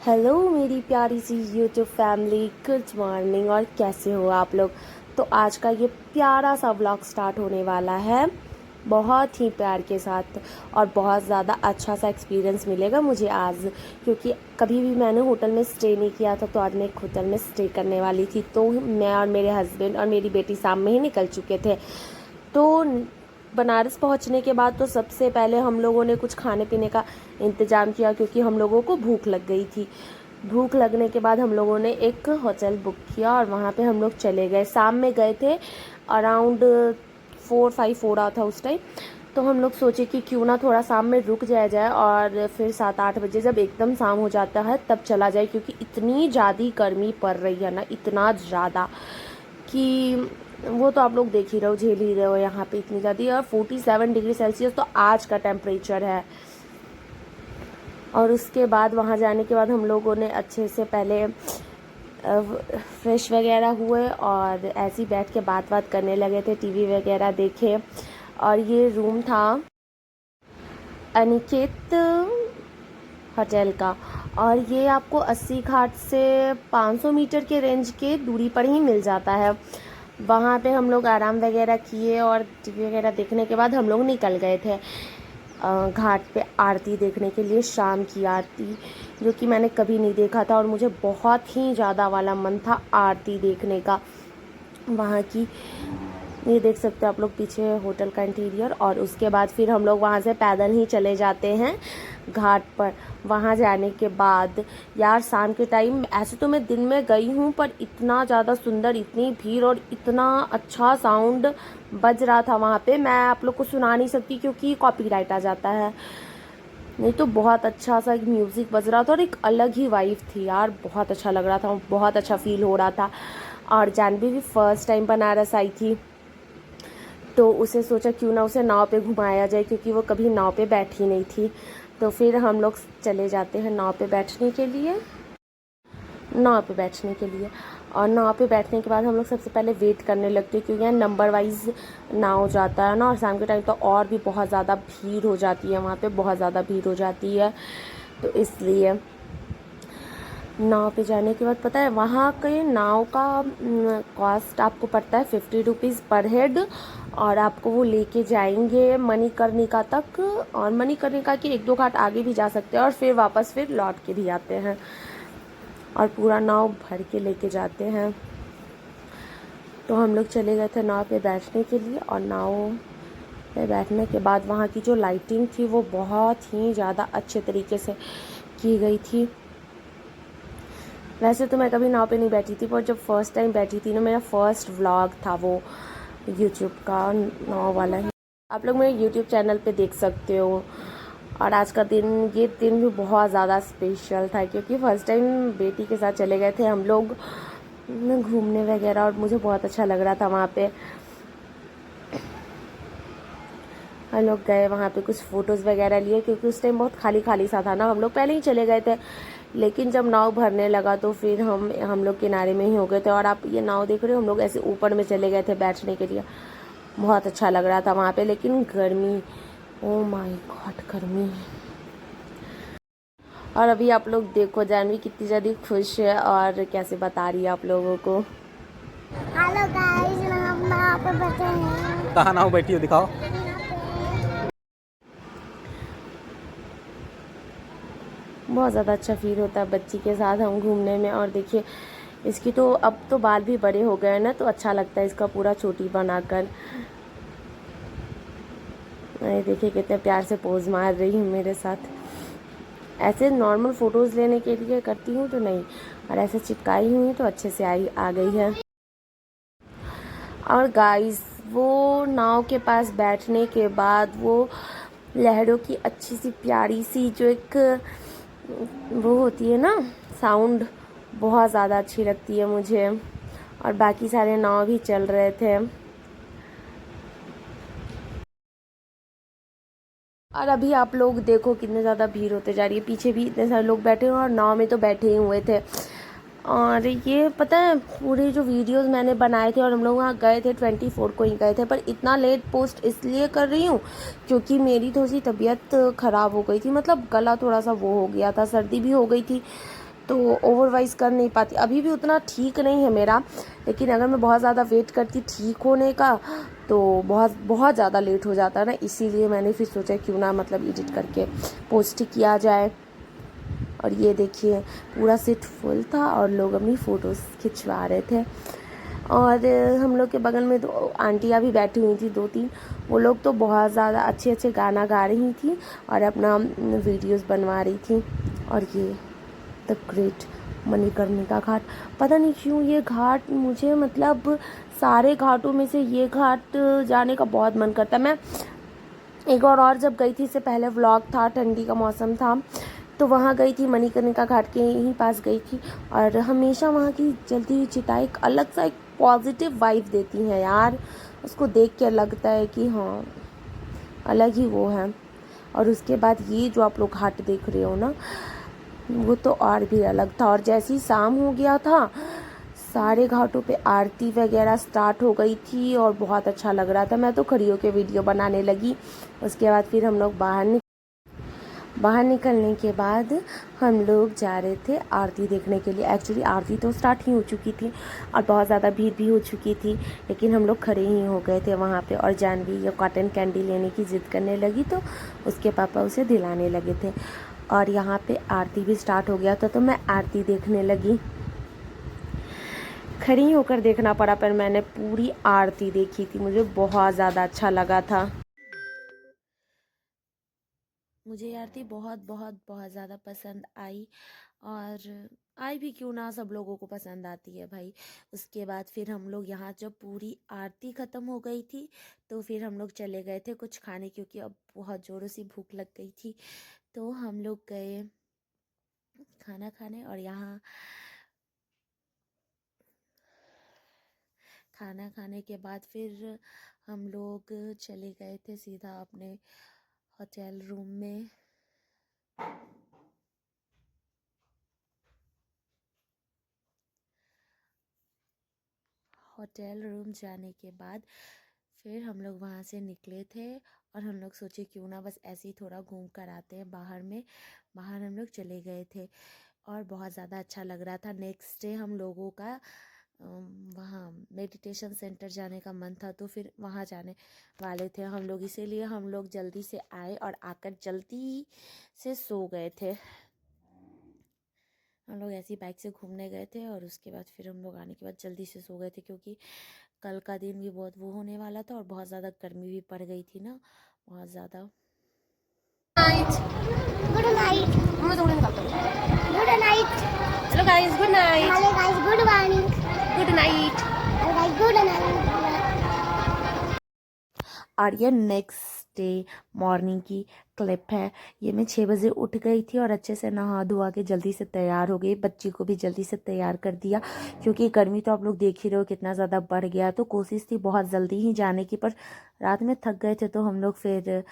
Hello मेरी प्यारी सी YouTube family, good morning. और कैसे हो आप लोग। तो आज का ये प्यारा सा व्लॉग स्टार्ट होने वाला है बहुत ही प्यार के साथ और बहुत ज़्यादा अच्छा सा एक्सपीरियंस मिलेगा मुझे आज, क्योंकि कभी भी मैंने होटल में स्टे नहीं किया था। तो आज मैं एक होटल में स्टे करने वाली थी। तो मैं और मेरे हस्बैंड और मेरी बेटी शाम में ही निकल चुके थे। तो बनारस पहुंचने के बाद तो सबसे पहले हम लोगों ने कुछ खाने पीने का इंतज़ाम किया, क्योंकि हम लोगों को भूख लग गई थी। भूख लगने के बाद हम लोगों ने एक होटल बुक किया और वहाँ पे हम लोग चले गए। शाम में गए थे, अराउंड 4-5 हो रहा था उस टाइम। तो हम लोग सोचे कि क्यों ना थोड़ा शाम में रुक जाए और फिर 7-8 बजे जब एकदम शाम हो जाता है तब चला जाए, क्योंकि इतनी ज़्यादा गर्मी पड़ रही है ना, इतना ज़्यादा कि वो तो आप लोग देख ही रहे हो, झेल ही रहे हो। यहाँ पे इतनी ज़्यादा और 47 डिग्री सेल्सियस तो आज का टेम्परेचर है। और उसके बाद वहाँ जाने के बाद हम लोगों ने अच्छे से पहले फ्रेश वगैरह हुए और ऐसे ही बैठ के बात करने लगे थे, टीवी वगैरह देखे। और ये रूम था अनिकेत होटल का, और ये आपको 80 घाट से 500 मीटर के रेंज के दूरी पर ही मिल जाता है। वहाँ पे हम लोग आराम वगैरह किए और टीवी वगैरह देखने के बाद हम लोग निकल गए थे घाट पे आरती देखने के लिए, शाम की आरती, जो कि मैंने कभी नहीं देखा था और मुझे बहुत ही ज़्यादा वाला मन था आरती देखने का वहाँ की। ये देख सकते हो आप लोग पीछे होटल का इंटीरियर। और उसके बाद फिर हम लोग वहाँ से पैदल ही चले जाते हैं घाट पर। वहाँ जाने के बाद यार शाम के टाइम, ऐसे तो मैं दिन में गई हूँ पर इतना ज़्यादा सुंदर, इतनी भीड़ और इतना अच्छा साउंड बज रहा था वहाँ पे, मैं आप लोग को सुना नहीं सकती क्योंकि कॉपीराइट आ जाता है। नहीं तो बहुत अच्छा सा एक म्यूज़िक बज रहा था और एक अलग ही वाइब थी यार, बहुत अच्छा लग रहा था, बहुत अच्छा फील हो रहा था। और जानवी भी फर्स्ट टाइम बनारस आई थी, तो उसे सोचा क्यों ना उसे नाव पे घुमाया जाए, क्योंकि वो कभी नाव पे बैठी नहीं थी। तो फिर हम लोग चले जाते हैं नाव पे बैठने के लिए। और नाव पे बैठने के बाद हम लोग सबसे पहले वेट करने लगते हैं, क्योंकि यहाँ नंबर वाइज नाव जाता है ना। और शाम के टाइम तो और भी बहुत ज़्यादा भीड़ हो जाती है, वहाँ पे बहुत ज़्यादा भीड़ हो जाती है। तो इसलिए नाव पे जाने के बाद पता है वहाँ के नाव का कॉस्ट आपको पड़ता है 50 रुपीज़ पर हेड। और आपको वो लेके जाएंगे मणिकर्णिका तक, और मणिकर्णिका के 1-2 घाट आगे भी जा सकते हैं और फिर वापस फिर लौट के भी आते हैं, और पूरा नाव भर के लेके जाते हैं। तो हम लोग चले गए थे नाव पे बैठने के लिए, और नाव पे बैठने के बाद वहाँ की जो लाइटिंग थी वो बहुत ही ज़्यादा अच्छे तरीके से की गई थी। वैसे तो मैं कभी नाव पे नहीं बैठी थी, पर जब फर्स्ट टाइम बैठी थी ना, मेरा फर्स्ट व्लॉग था वो यूट्यूब का नाव वाला ही, आप लोग मेरे यूट्यूब चैनल पे देख सकते हो। और आज का दिन, ये दिन भी बहुत ज़्यादा स्पेशल था, क्योंकि फर्स्ट टाइम बेटी के साथ चले गए थे हम लोग घूमने वगैरह, और मुझे बहुत अच्छा लग रहा था वहाँ पे। हम लोग गए वहाँ पे, कुछ फ़ोटोज़ वगैरह लिए, क्योंकि उस टाइम बहुत खाली खाली सा था ना। हम लोग पहले ही चले गए थे, लेकिन जब नाव भरने लगा तो फिर हम लोग किनारे में ही हो गए थे। और आप ये नाव देख रहे हो, हम लोग ऐसे ऊपर में चले गए थे बैठने के लिए, बहुत अच्छा लग रहा था वहाँ पे। लेकिन गर्मी, ओ माय गॉड गर्मी। और अभी आप लोग देखो जानवी कितनी ज़्यादा खुश है और कैसे बता रही है आप लोगों को। हेलो गाइस, हम नाव पे बैठे हैं। कहाँ नाव बैठी हो, दिखाओ। बहुत ज़्यादा अच्छा फील होता है बच्ची के साथ हम घूमने में। और देखिए इसकी तो अब तो बाल भी बड़े हो गए ना, तो अच्छा लगता है इसका पूरा चोटी बनाकर। ये देखिए कितने प्यार से पोज मार रही है मेरे साथ। ऐसे नॉर्मल फ़ोटोज़ लेने के लिए करती हूँ तो नहीं, और ऐसे चिपकाई हुई तो अच्छे से आ गई है। और गाइस वो नाव के पास बैठने के बाद वो लहरों की अच्छी सी प्यारी सी जो एक वो होती है ना साउंड, बहुत ज़्यादा अच्छी लगती है मुझे। और बाकी सारे नाव भी चल रहे थे। और अभी आप लोग देखो कितने ज़्यादा भीड़ होते जा रही है, पीछे भी इतने सारे लोग बैठे हुए और नाव में तो बैठे ही हुए थे। और ये पता है पूरे जो वीडियोस मैंने बनाए थे, और हम लोग वहाँ गए थे 24 को ही गए थे, पर इतना लेट पोस्ट इसलिए कर रही हूँ क्योंकि मेरी थोड़ी सी तबीयत ख़राब हो गई थी, मतलब गला थोड़ा सा वो हो गया था, सर्दी भी हो गई थी। तो ओवरवाइज़ कर नहीं पाती, अभी भी उतना ठीक नहीं है मेरा, लेकिन अगर मैं बहुत ज़्यादा वेट करती ठीक होने का तो बहुत बहुत ज़्यादा लेट हो जाता है ना, इसीलिए मैंने फिर सोचा क्यों ना मतलब एडिट करके पोस्ट किया जाए। और ये देखिए पूरा सीट फुल था और लोग अपनी फ़ोटोज़ खिंचवा रहे थे। और हम लोग के बगल में दो आंटियाँ भी बैठी हुई थी, 2-3, वो लोग तो बहुत ज़्यादा अच्छे अच्छे गाना गा रही थी और अपना वीडियोस बनवा रही थी। और ये द ग्रेट मणिकर्णिका घाट, पता नहीं क्यों ये घाट मुझे मतलब सारे घाटों में से ये घाट जाने का बहुत मन करता है। मैं एक और जब गई थी, इससे पहले व्लॉग था, ठंडी का मौसम था तो वहाँ गई थी, मणिकर्णिका घाट के यहीं पास गई थी। और हमेशा वहाँ की जलती हुई चिता एक अलग सा एक पॉजिटिव वाइब देती हैं यार, उसको देख के लगता है कि हाँ अलग ही वो है। और उसके बाद ये जो आप लोग घाट देख रहे हो ना, वो तो और भी अलग था। और जैसे ही शाम हो गया था सारे घाटों पे आरती वगैरह स्टार्ट हो गई थी और बहुत अच्छा लग रहा था। मैं तो खड़ी होकर वीडियो बनाने लगी। उसके बाद फिर हम लोग बाहर निकलने के बाद हम लोग जा रहे थे आरती देखने के लिए। एक्चुअली आरती तो स्टार्ट ही हो चुकी थी और बहुत ज़्यादा भीड़ भी हो चुकी थी, लेकिन हम लोग खड़े ही हो गए थे वहाँ पे। और जानवी ये कॉटन कैंडी लेने की ज़िद करने लगी तो उसके पापा उसे दिलाने लगे थे। और यहाँ पे आरती भी स्टार्ट हो गया था तो मैं आरती देखने लगी। खड़ी होकर देखना पड़ा पर मैंने पूरी आरती देखी थी, मुझे बहुत ज़्यादा अच्छा लगा था। मुझे ये आरती बहुत बहुत बहुत ज़्यादा पसंद आई। और आई भी क्यों ना, सब लोगों को पसंद आती है भाई। उसके बाद फिर हम लोग यहाँ जब पूरी आरती ख़त्म हो गई थी तो फिर हम लोग चले गए थे कुछ खाने, क्योंकि अब बहुत ज़ोरों से भूख लग गई थी। तो हम लोग गए खाना खाने और यहाँ खाना खाने के बाद फिर हम लोग चले गए थे सीधा अपने होटल रूम में। होटल रूम जाने के बाद फिर हम लोग वहाँ से निकले थे और हम लोग सोचे क्यों ना बस ऐसे ही थोड़ा घूम कर आते हैं बाहर में। बाहर हम लोग चले गए थे और बहुत ज़्यादा अच्छा लग रहा था। नेक्स्ट डे हम लोगों का वहाँ मेडिटेशन सेंटर जाने का मन था तो फिर वहाँ जाने वाले थे हम लोग, इसीलिए हम लोग जल्दी से आए और आकर जल्दी से सो गए थे। हम लोग ऐसी बाइक से घूमने गए थे और उसके बाद फिर हम लोग आने के बाद जल्दी से सो गए थे, क्योंकि कल का दिन भी बहुत वो होने वाला था और बहुत ज़्यादा गर्मी भी पड़ गई थी ना, बहुत ज़्यादा। Good night. Good night. Hello guys, good night. Hello guys, good morning. Good night. Hello guys, good night. और ये नेक्स्ट डे मॉर्निंग की क्लिप है। ये मैं 6 बजे उठ गई थी और अच्छे से नहा धोआ के जल्दी से तैयार हो गई। बच्ची को भी जल्दी से तैयार कर दिया, क्योंकि गर्मी तो आप लोग देख ही रहे हो कितना ज़्यादा बढ़ गया। तो कोशिश थी बहुत जल्दी ही जाने की, पर रात में थक गए थे तो हम लोग फिर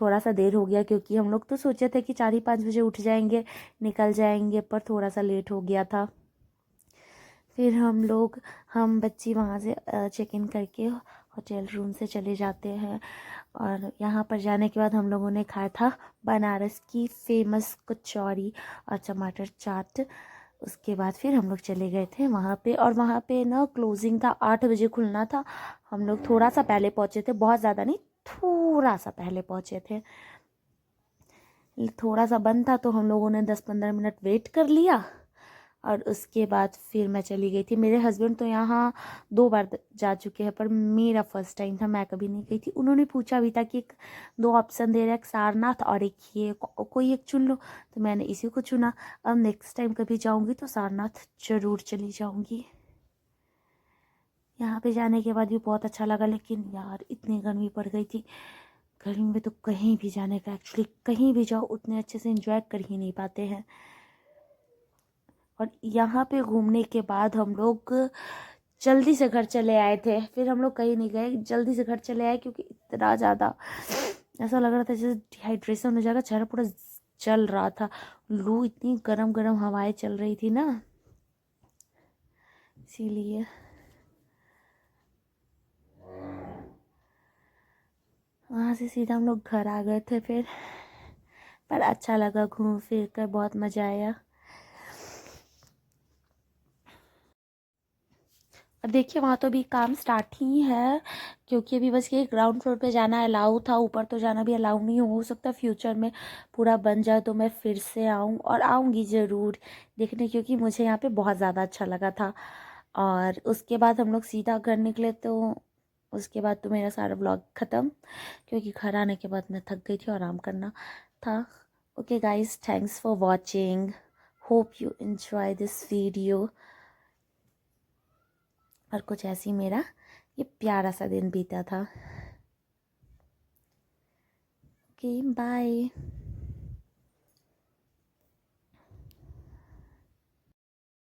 थोड़ा सा देर हो गया, क्योंकि हम लोग तो सोचे थे कि 4 ही 5 बजे उठ जाएंगे, निकल जाएंगे, पर थोड़ा सा लेट हो गया था। फिर हम बच्ची वहाँ से चेक इन करके होटल रूम से चले जाते हैं। और यहाँ पर जाने के बाद हम लोगों ने खाया था बनारस की फेमस कचौरी और टमाटर चाट। उसके बाद फिर हम लोग चले गए थे वहाँ पे, और वहाँ पे ना क्लोजिंग था, 8 बजे खुलना था। हम लोग थोड़ा सा पहले पहुँचे थे, बहुत ज़्यादा नहीं, थोड़ा सा पहले पहुँचे थे। थोड़ा सा बंद था तो हम लोगों ने 10-15 मिनट वेट कर लिया और उसके बाद फिर मैं चली गई थी। मेरे हस्बैंड तो यहाँ 2 बार जा चुके हैं, पर मेरा फर्स्ट टाइम था, मैं कभी नहीं गई थी। उन्होंने पूछा भी था कि 2 ऑप्शन दे रहा है, एक सारनाथ और एक ये, कोई एक चुन लो, तो मैंने इसी को चुना। अब नेक्स्ट टाइम कभी जाऊँगी तो सारनाथ ज़रूर चली जाऊँगी। यहाँ पे जाने के बाद भी बहुत अच्छा लगा, लेकिन यार इतनी गर्मी पड़ गई थी। गर्मी में तो कहीं भी जाने का, एक्चुअली कहीं भी जाओ उतने अच्छे से एंजॉय कर ही नहीं पाते हैं। और यहाँ पे घूमने के बाद हम लोग जल्दी से घर चले आए थे। फिर हम लोग कहीं नहीं गए, जल्दी से घर चले आए, क्योंकि इतना ज़्यादा ऐसा लग रहा था जैसे डिहाइड्रेशन हो जाएगा, चेहरा पूरा जल रहा था। लू इतनी गरम गरम हवाएं चल रही थी ना, इसीलिए। वहाँ से सीधा हम लोग घर आ गए थे फिर, पर अच्छा लगा, घूम फिर कर बहुत मज़ा आया। और देखिए वहाँ तो भी काम स्टार्ट ही है, क्योंकि अभी बस ये ग्राउंड फ्लोर पे जाना अलाउ था, ऊपर तो जाना भी अलाउ नहीं हो सकता फ्यूचर में पूरा बन जाए तो मैं फिर से आऊँ, और आऊँगी ज़रूर देखने, क्योंकि मुझे यहाँ पे बहुत ज़्यादा अच्छा लगा था। और उसके बाद हम लोग सीधा घर निकले, तो उसके बाद तो मेरा सारा व्लॉग ख़त्म, क्योंकि घर आने के बाद मैं थक गई थी और आराम करना था। Okay guys, thanks for watching, hope you enjoy this video. और कुछ ऐसी मेरा ये प्यारा सा दिन बीता था। Okay bye.